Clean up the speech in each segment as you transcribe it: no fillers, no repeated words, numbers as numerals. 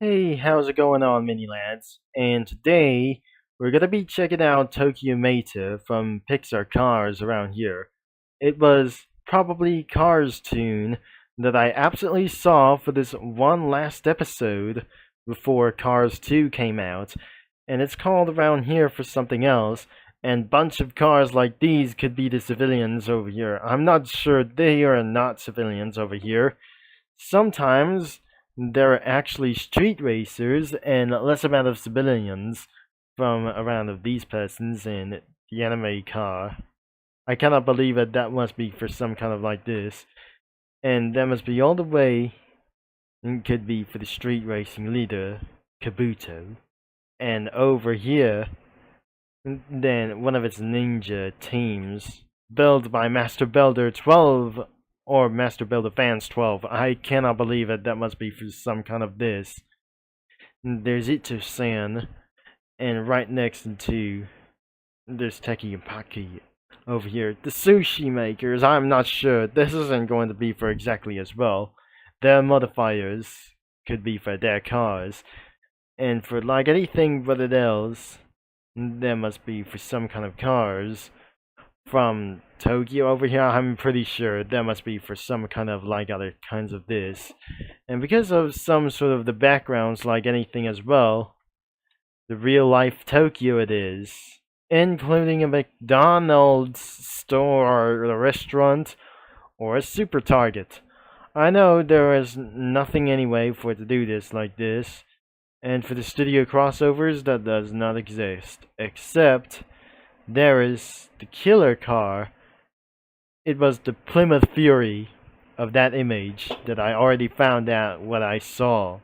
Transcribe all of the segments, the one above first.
Hey, how's it going on, mini lads? And today we're gonna be checking out Tokyo Meta from Pixar Cars around here. It was probably Cars Toon that I absolutely saw for this one last episode before Cars 2 came out, and it's called around here for something else. And bunch of cars like these could be the civilians over here. I'm not sure they are not civilians over here. Sometimes there are actually street racers and less amount of civilians from around of these persons in the anime car. I cannot believe that that must be for some kind of like this. And that must be all the way and could be for the street racing leader, Kabuto. And over here, then one of its ninja teams, built by Master Builder 12 or Master Builder Fans 12. I cannot believe it. That must be for some kind of this. There's Ito-san, and right next to there's Teki and Paki over here. The sushi makers, I'm not sure. This isn't going to be for exactly as well. Their modifiers could be for their cars. And for like anything but else, there must be for some kind of cars from Tokyo over here. I'm pretty sure that must be for some kind of like other kinds of this. And because of some sort of the backgrounds like anything as well, the real life Tokyo it is, including a McDonald's store or a restaurant or a super Target. I know there is nothing anyway for it to do this like this, and for the studio crossovers that does not exist, except there is the killer car. It was the Plymouth Fury of that image that I already found out what I saw.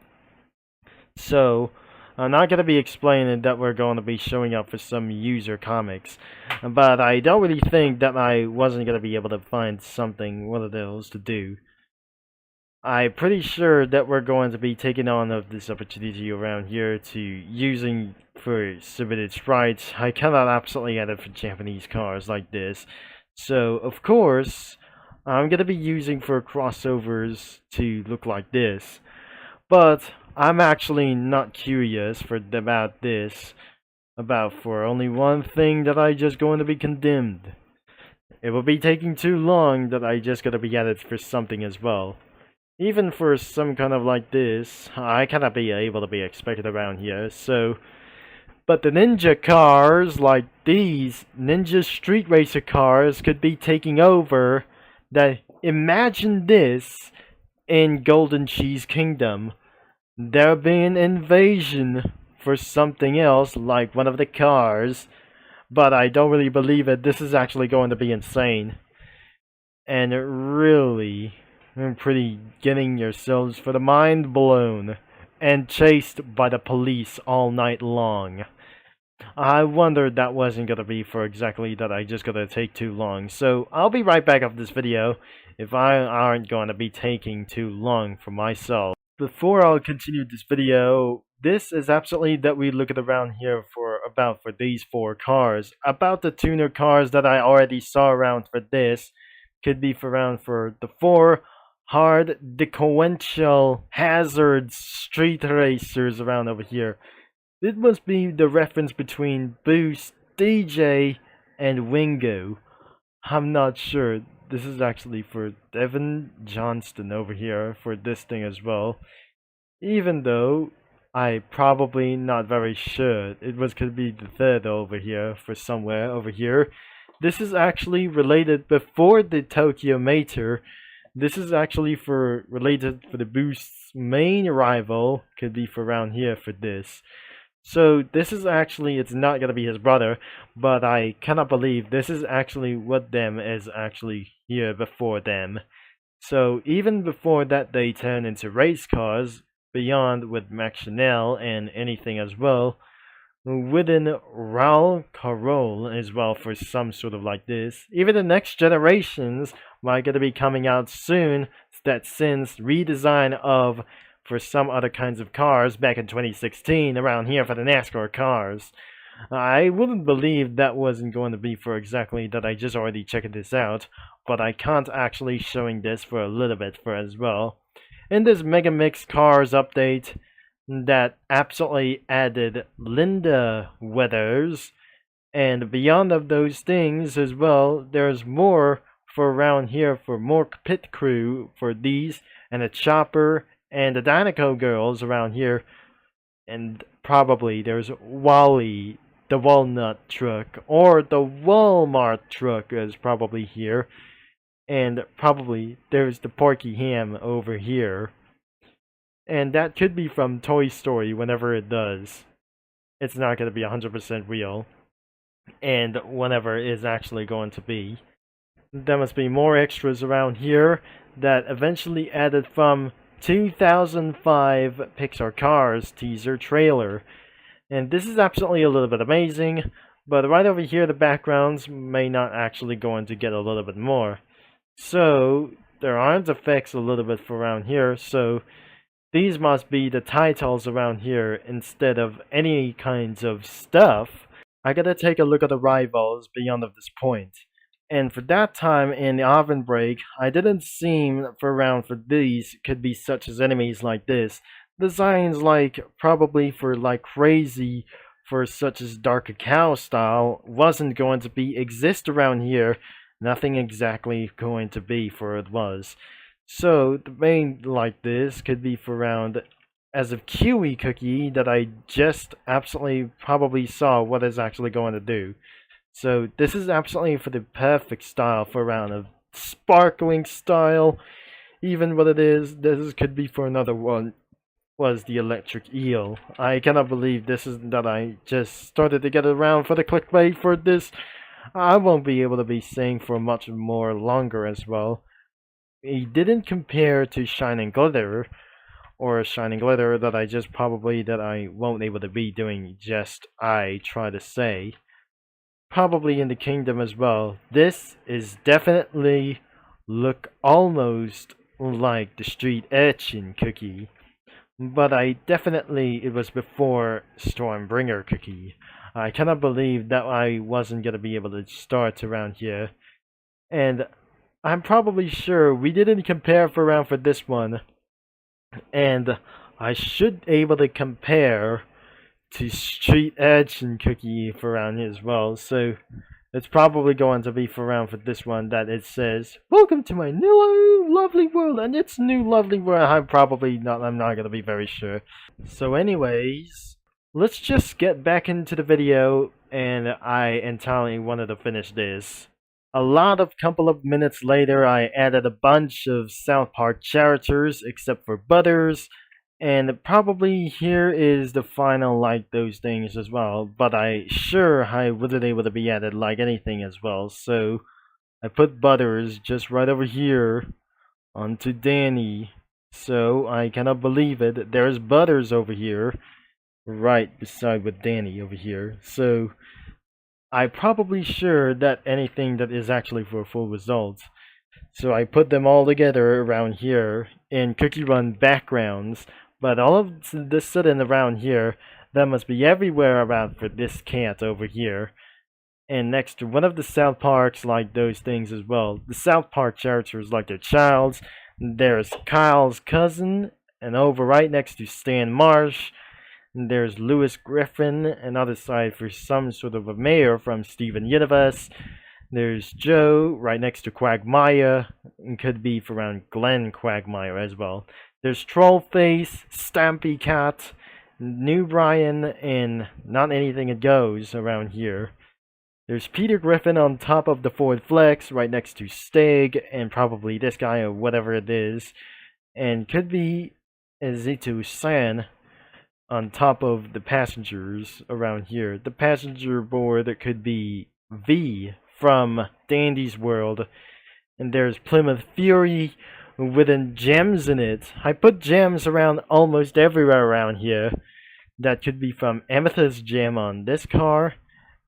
So, I'm not going to be explaining that we're going to be showing up for some user comics, but I don't really think that I wasn't going to be able to find something, one of those, to do. I'm pretty sure that we're going to be taking on of this opportunity around here to using for submitted sprites. I cannot absolutely edit for Japanese cars like this. So, of course, I'm going to be using for crossovers to look like this. But I'm actually not curious about this. About for only one thing that I just going to be condemned. It will be taking too long that I just gotta be added for something as well. Even for some kind of like this, I cannot be able to be expected around here, so... But the ninja cars, like these, ninja street racer cars, could be taking over. Imagine this in Golden Cheese Kingdom. There'll be an invasion for something else, like one of the cars, but I don't really believe it. This is actually going to be insane. And really... pretty getting yourselves for the mind blown and chased by the police all night long. I wondered that wasn't gonna be for exactly that I just gotta take too long. So I'll be right back after this video if I aren't gonna be taking too long for myself. Before I'll continue this video, this is absolutely that we look at around here for these four cars. About the tuner cars that I already saw around for this could be for around for the four hard sequential hazards street racers around over here. This must be the reference between Boost, DJ, and Wingo. I'm not sure. This is actually for Devin Johnston over here for this thing as well. Even though I probably not very sure. It was could be the third over here for somewhere over here. This is actually related before the Tokyo Mater. This is actually for related for the Boost's main rival, could be for around here for this. So this is actually, it's not gonna be his brother, but I cannot believe this is actually what them is actually here before them. So even before that they turn into race cars, beyond with Max Chanel and anything as well, within Raul Carol as well for some sort of like this. Even the next generations might gonna be coming out soon that since redesign of for some other kinds of cars back in 2016 around here for the NASCAR cars. I wouldn't believe that wasn't going to be for exactly that. I just already checked this out, but I can't actually showing this for a little bit for as well. In this Mega Mix Cars update, that absolutely added Linda Weathers. And beyond of those things as well, there's more for around here for more pit crew for these and a chopper and the Dinoco girls around here. And probably there's Wally, the walnut truck, or the Walmart truck is probably here. And probably there's the Porky Ham over here. And that could be from Toy Story whenever it does. It's not going to be 100% real. And whenever it is actually going to be. There must be more extras around here that eventually added from 2005 Pixar Cars teaser trailer. And this is absolutely a little bit amazing, but right over here the backgrounds may not actually going to get a little bit more. So there aren't effects a little bit for around here, so these must be the titles around here instead of any kinds of stuff. I gotta take a look at the rivals beyond of this point. And for that time in the oven break, I didn't seem for around for these could be such as enemies like this. Designs like probably for like crazy for such as Dark Cacao style wasn't going to be exist around here. Nothing exactly going to be for it was. So the main like this could be for around as of Kiwi Cookie that I just absolutely probably saw what it's actually going to do. So this is absolutely for the perfect style for a round of sparkling style. Even what it is, this could be for another one, was the electric eel. I cannot believe this is that I just started to get around for the clickbait for this. I won't be able to be saying for much more longer as well. It didn't compare to Shining Glitter, or Shining Glitter that I just probably that I won't able to be doing just I try to say. Probably in the kingdom as well. This is definitely look almost like the street urchin cookie. But I definitely, it was before Stormbringer cookie. I cannot believe that I wasn't going to be able to start around here. And I'm probably sure we didn't compare for around for this one. And I should able to compare to Street Urchin Cookie for around here as well. So it's probably going to be for around for this one that it says, "Welcome to my new lovely world," and it's new lovely world. I'm not gonna be very sure. So anyways, let's just get back into the video, and I entirely wanted to finish this. A lot of couple of minutes later, I added a bunch of South Park characters, except for Butters, and probably here is the final like those things as well, but I wasn't able to be added like anything as well, so I put Butters just right over here onto Danny. So I cannot believe it, there's Butters over here, right beside with Danny over here. So I probably sure that anything that is actually for a full result. So I put them all together around here in Cookie Run backgrounds. But all of this sudden around here, that must be everywhere around for this cat over here. And next to one of the South Parks like those things as well. The South Park characters like their childs. There's Kyle's cousin, and over right next to Stan Marsh. And there's Lewis Griffin, and other side for some sort of a mayor from Steven Universe. There's Joe right next to Quagmire, and could be for around Glenn Quagmire as well. There's Trollface, Stampy Cat, New Brian, and Not Anything It Goes around here. There's Peter Griffin on top of the Ford Flex, right next to Stig, and probably this guy or whatever it is. And could be Zito San on top of the passengers around here. The passenger board could be V from Dandy's World. And there's Plymouth Fury with gems in it. I put gems around almost everywhere around here. That could be from Amethyst gem on this car,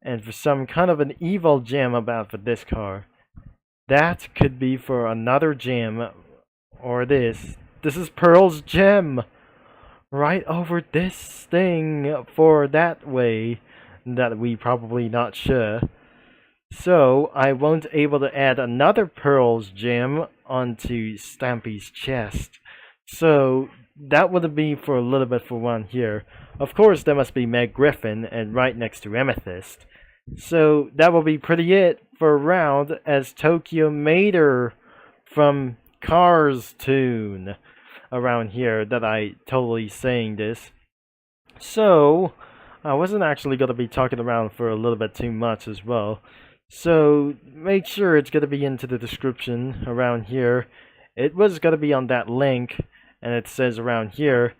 and for some kind of an evil gem about for this car. That could be for another gem, or this. This is Pearl's gem, right over this thing for that way, that we probably not sure. So I won't able to add another Pearl's gem onto Stampy's chest. So that would be for a little bit for one here. Of course, there must be Meg Griffin and right next to Amethyst. So that will be pretty it for a round as Tokyo Mater from Cars Toon around here that I totally saying this. So I wasn't actually going to be talking around for a little bit too much as well. So make sure it's going to be into the description around here. It was going to be on that link, and it says around here.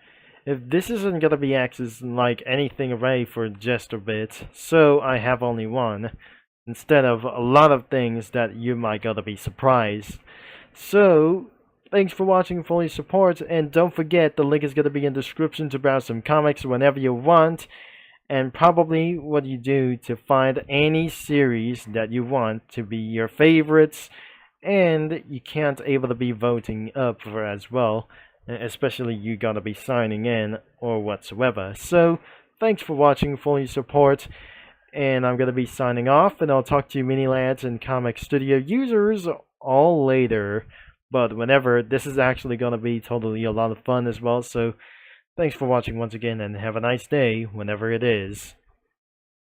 If this isn't going to be accessed like anything array for just a bit, so I have only one, instead of a lot of things that you might gotta be surprised. So, thanks for watching Fully Support, and don't forget the link is gonna be in the description to browse some comics whenever you want, and probably what you do to find any series that you want to be your favorites, and you can't able to be voting up for as well, especially you gotta be signing in or whatsoever. So, thanks for watching Fully Support, and I'm gonna be signing off, and I'll talk to you mini lads and comic studio users all later. But whenever, this is actually gonna be totally a lot of fun as well. So thanks for watching once again, and have a nice day whenever it is.